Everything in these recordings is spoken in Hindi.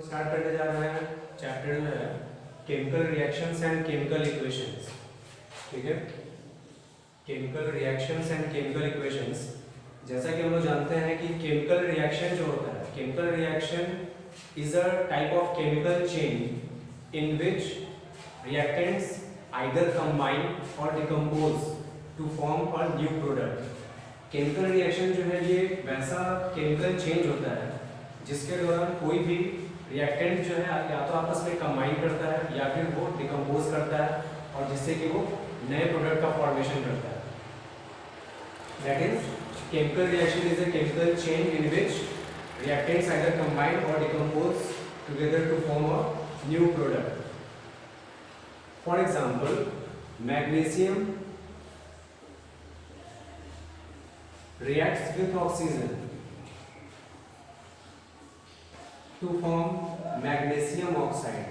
स्टार्ट करने जा रहे हैं चैप्टर जो है chemical reactions and chemical equations. ठीक है, chemical reactions and chemical equations. जैसा कि हम लोग जानते हैं कि केमिकल रिएक्शन जो होता है, chemical reaction is a type of chemical change in which reactants either combine or decompose to form a new product. Chemical reaction जो है ये वैसा केमिकल चेंज होता है जिसके दौरान कोई भी रिएक्टेंट जो है या तो आपस में कंबाइन करता है या फिर वो डिकम्पोज करता है और जिससे कि वो नए प्रोडक्ट का फॉर्मेशन करता है। That is chemical reaction is a chemical change in which reactants either combine or decompose together to form a new product. For example, magnesium reacts with oxygen to form magnesium oxide.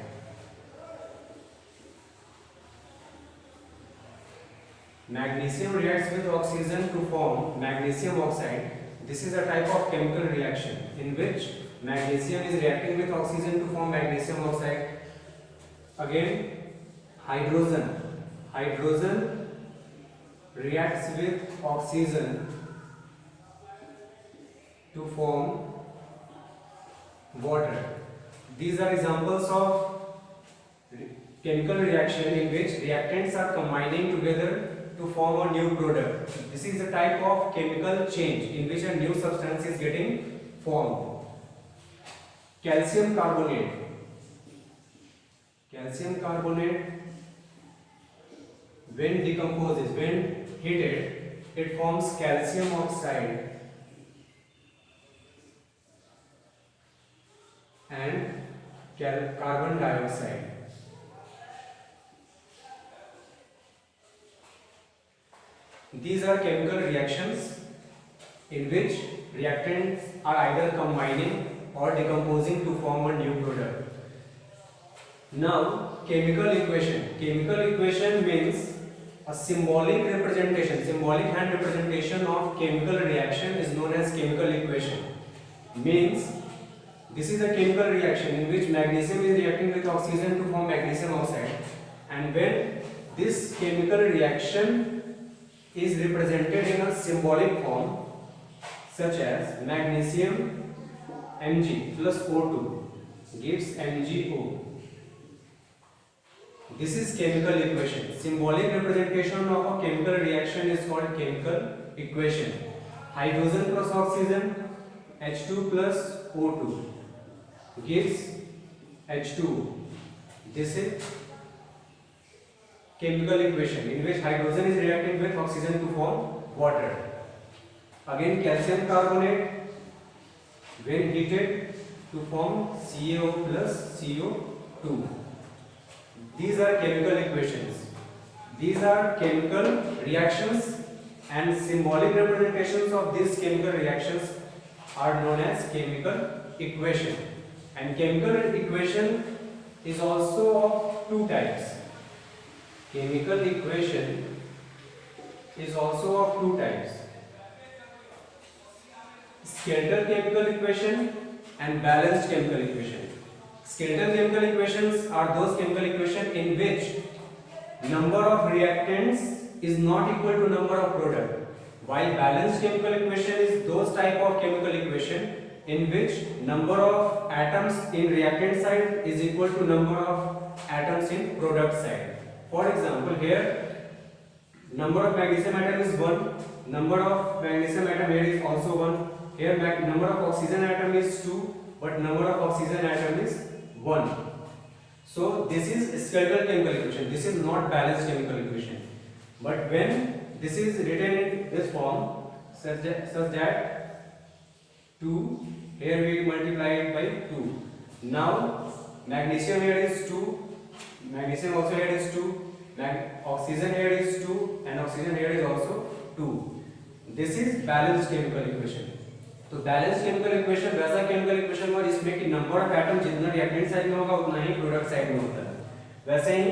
Magnesium reacts with oxygen to form magnesium oxide. This is a type of chemical reaction in which magnesium is reacting with oxygen to form magnesium oxide. Again, hydrogen reacts with oxygen to form water. These are examples of chemical reaction in which reactants are combining together to form a new product. This is a type of chemical change in which a new substance is getting formed. Calcium carbonate when decomposes, when heated, it forms calcium oxide and carbon dioxide. These are chemical reactions in which reactants are either combining or decomposing to form a new product. Now, chemical equation. Chemical equation means a symbolic representation, symbolic hand representation of chemical reaction is known as chemical equation. Means this is a chemical reaction in which magnesium is reacting with oxygen to form magnesium oxide, and when this chemical reaction is represented in a symbolic form such as magnesium Mg plus O2 gives MgO. This is chemical equation. Symbolic representation of a chemical reaction is called chemical equation. Hydrogen plus oxygen H2 plus O2 gives H2. This is chemical equation in which hydrogen is reacting with oxygen to form water. Again, calcium carbonate when heated to form CaO plus CO2. These are chemical equations. These are chemical reactions, and symbolic representations of these chemical reactions are known as chemical equation. And chemical equation is also of two types. Chemical equation is also of two types: skeletal chemical equation and balanced chemical equation. Skeletal chemical equations are those chemical equations in which number of reactants is not equal to number of product, while balanced chemical equation is those type of chemical equation in which number of atoms in reactant side is equal to number of atoms in product side. For example, here number of magnesium atom is 1, number of magnesium atom here is also 1. Here number of oxygen atom is 2, but number of oxygen atom is 1. So this is skeletal chemical equation. This is not balanced chemical equation. But when this is written in this form such that 2, here we multiply it by 2. Now magnesium here is 2, magnesium also here is 2, oxygen here is 2, and oxygen here is also 2. This is balanced chemical equation. तो बैलेंस केमिकल इक्वेशन वैसा केमिकल इक्वेशन हुआ जिसमें कि नंबर ऑफ एटम जितना रिएक्टेंट साइड में होगा उतना ही प्रोडक्ट साइड में होता है। वैसे ही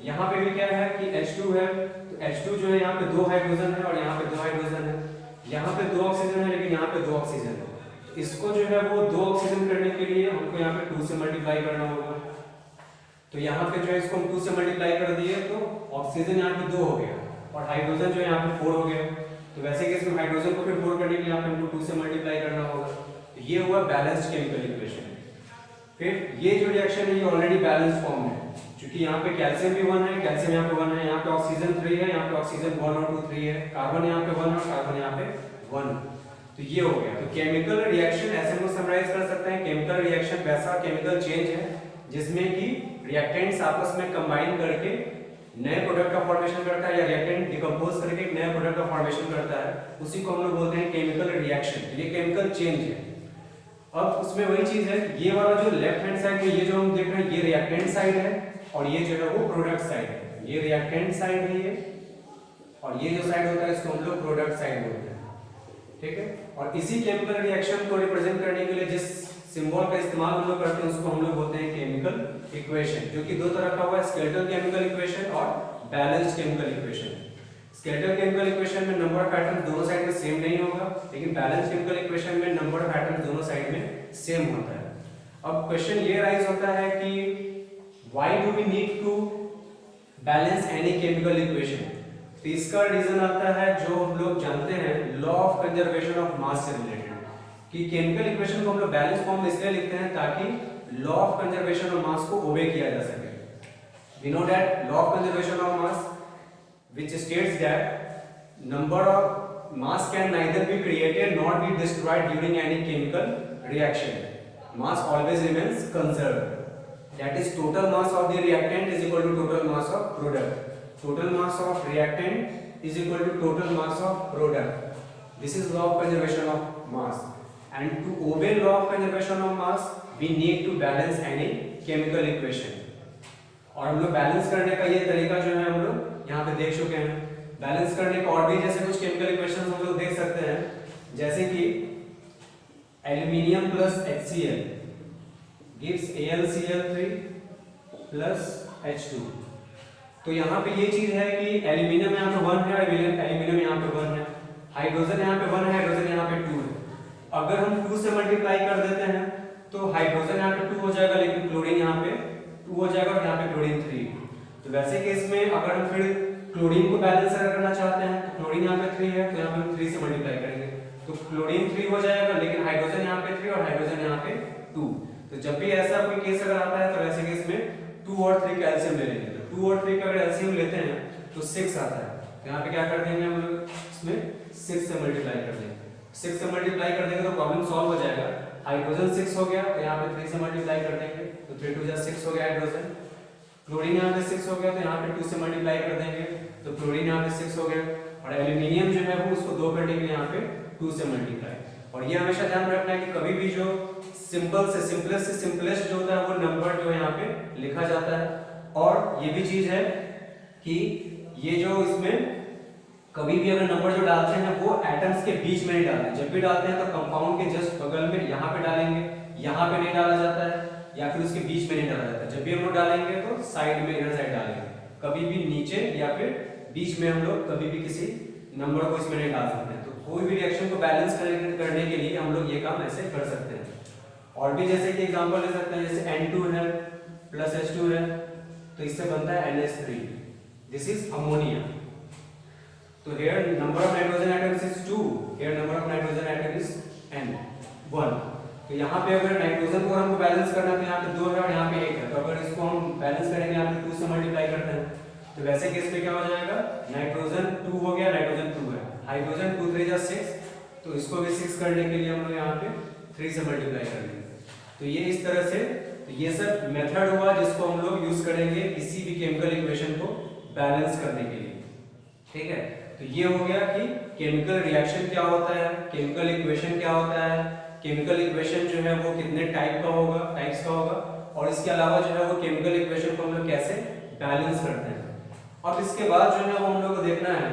यहाँ पे भी क्या है कि H2 है, तो H2 जो है यहाँ पे 2 हाइड्रोजन है और यहाँ पे 2 हाइड्रोजन है, यहाँ पे 2 ऑक्सीजन है लेकिन यहाँ पे 2 ऑक्सीजन है। इसको जो है वो 2 ऑक्सीजन करने के लिए हमको यहाँ पे 2 से मल्टीप्लाई करना होगा। तो यहाँ पे जो है इसको हम 2 से मल्टीप्लाई कर दिए तो ऑक्सीजन यहाँ पे 2 हो गया और हाइड्रोजन जो है यहाँ पे 4 हो गया। तो वैसे केस में हाइड्रोजन को फिर 4 करने के लिए यहाँ पे हमको 2 से मल्टीप्लाई करना होगा। तो ये हुआ बैलेंस्ड केमिकल इक्वेशन। फिर ये जो रिएक्शन है ये ऑलरेडी बैलेंस फॉर्म है, क्योंकि यहाँ पे कैल्शियम भी 1 है, कैल्शियम यहाँ पे 1 है, यहाँ पे ऑक्सीजन 3 है, यहाँ पे ऑक्सीजन 1 और 2 3 है, कार्बन यहाँ पे 1 और कार्बन यहाँ पे 1। तो ये हो गया। तो केमिकल रिएक्शन ऐसे हम समराइज कर सकते हैं, केमिकल रिएक्शन वैसा केमिकल चेंज है जिसमें कि रिएक्टेंट्स आपस में कंबाइन करके नए प्रोडक्ट का फॉर्मेशन करता है, या रिएक्टेंट डिकम्पोज करके एक नए प्रोडक्ट का फॉर्मेशन करता है, उसी को हम लोग बोलते हैं केमिकल रिएक्शन। ये केमिकल चेंज है। अब उसमें वही चीज है, ये वाला जो लेफ्ट हैंड साइड में ये जो हम देख रहे हैं ये रिएक्टेंट साइड है और ये जो है वो प्रोडक्ट साइड है। ये रिएक्टेंट साइड है ये, और ये जो साइड होता है इसको हम लोग प्रोडक्ट साइड बोलते हैं, ठीक है। और इसी केमिकल रिएक्शन को रिप्रेजेंट करने के लिए जिस सिंबल का इस्तेमाल हम लोग करते हैं उसको हम लोग बोलते हैं केमिकल इक्वेशन, जो कि दो तरह का हुआ है, स्केलेटल केमिकल इक्वेशन और balanced chemical equation. Skeletal chemical equation में नंबर ऑफ एटम्स दोनों साइड में सेम नहीं होगा, लेकिन बैलेंस्ड केमिकल इक्वेशन में नंबर ऑफ एटम्स दोनों साइड में सेम होता है। अब क्वेश्चन ये राइज होता है कि why do we need to balance any chemical equation. तो इसका रीजन आता है जो हम लोग जानते हैं लॉ ऑफ कंजर्वेशन ऑफ मास से रिलेटेड, कि केमिकल इक्वेशन को हम लोग बैलेंस फॉर्म में इसलिए लिखते हैं ताकि law of conservation of mass को ओबे किया जा सके। We know that law of conservation of mass which states that number of mass can neither be created nor be destroyed during any chemical reaction. Mass always remains conserved. That is, total mass of the reactant is equal to total mass of product. Total mass of reactant is equal to total mass of product. This is law of conservation of mass. And to obey law of conservation of mass, we need to balance any chemical equation. और हम लोग बैलेंस करने का ये तरीका जो है हम लोग यहाँ पे देख चुके हैं। बैलेंस करने का और भी जैसे कुछ केमिकल इक्वेशंस हम लोग देख सकते हैं, जैसे कि aluminium plus HCl gives AlCl3 plus H2। तो यहाँ पे ये चीज है कि एल्यूमिनियम यहाँ पे 1 है, एल्यूमिनियम यहाँ पे 1 है, हाइड्रोजन यहाँ पे 1 है, हाइड्रोजन यहाँ पे 2 है। अगर हम 2 से मल्टीप्लाई कर देते हैं तो हाइड्रोजन यहाँ पे 2 हो जाएगा, लेकिन क्लोरीन यहाँ पे 2 हो जाएगा और यहाँ पे क्लोरीन 3। तो वैसे केस में अगर हम फिर क्लोरीन को बैलेंस करना चाहते हैं तो क्लोरीन यहाँ पे 3 है, तो यहाँ पे हम 3 से मल्टीप्लाई करेंगे तो क्लोरीन 3 हो जाएगा, लेकिन हाइड्रोजन यहाँ पे 3 और हाइड्रोजन यहाँ पे 2। तो जब भी ऐसा कोई केस अगर आता है तो वैसे केस में 2 और 3 का एलसीएम ले लेंगे। तो 2 और 3 का अगर एलसीएम लेते हैं तो 6 आता है। तो यहाँ पे क्या कर देंगे हम लोग, इसमें 6 से मल्टीप्लाई कर देंगे। 6 से मल्टीप्लाई कर देंगे तो प्रॉब्लम सॉल्व हो जाएगा। हाइड्रोजन 6 हो गया, तो यहाँ पे 3 से मल्टीप्लाई कर देंगे तो 3 2 जा 6 हो गया हाइड्रोजन। क्लोरीन यहाँ पे 6 हो गया, तो यहाँ पे 2 से मल्टीप्लाई कर देंगे तो क्लोरीन यहाँ पे 6 हो गया। और एल्यूमिनियम जो है वो उसको 2 करने के लिए यहाँ पे 2 से मल्टीप्लाई। और ये हमेशा ध्यान रखना है कि कभी भी जो सिंपल से सिंपलेस्ट जो होता है वो नंबर जो यहाँ पे लिखा जाता है। और ये भी चीज है कि ये जो इसमें कभी भी अगर नंबर जो डालते हैं वो एटम्स के बीच में नहीं डालते। जब भी डालते हैं तो कंपाउंड के जस्ट बगल में यहाँ पे डालेंगे, यहाँ पे नहीं डाला जाता है, या फिर उसके बीच में नहीं डाला जाता है। जब भी हम लोग डालेंगे तो साइड में, इधर साइड डालेंगे, कभी भी नीचे या फिर बीच में हम लोग कभी भी किसी नंबर को इसमें नहीं डाल सकते हैं। तो कोई भी रिएक्शन को बैलेंस करने के लिए हम लोग ये काम ऐसे कर सकते हैं। और भी जैसे कि एग्जांपल ले सकते हैं, जैसे N2 है प्लस H2 है तो इससे बनता है NH3, दिस इज अमोनिया। तो here number of nitrogen atoms is 2, here number of nitrogen atom is N1। तो यहाँ पे अगर नाइट्रोजन को हमको बैलेंस करना है तो यहाँ पे 2 है और यहाँ पे 1 है। तो अगर इसको हम बैलेंस करेंगे यहाँ पे 2 से मल्टीप्लाई करते हैं तो वैसे केस में क्या हो जाएगा, नाइट्रोजन 2 हो गया, नाइट्रोजन 2 है, हाइड्रोजन 2 3 जा 6, तो इसको भी 6 करने के लिए हम लोग यहाँ पे 3 से मल्टीप्लाई कर देंगे। तो ये इस तरह से, तो ये सब मेथड हुआ जिसको हम लोग यूज करेंगे किसी भी केमिकल इक्वेशन को बैलेंस करने के लिए, ठीक है। तो ये हो गया कि केमिकल रिएक्शन क्या होता है, केमिकल इक्वेशन क्या होता है, केमिकल इक्वेशन जो है वो कितने टाइप्स का होगा, और इसके अलावा जो है वो केमिकल इक्वेशन को हम लोग कैसे बैलेंस करते हैं। अब इसके बाद जो है वो हम लोग को देखना है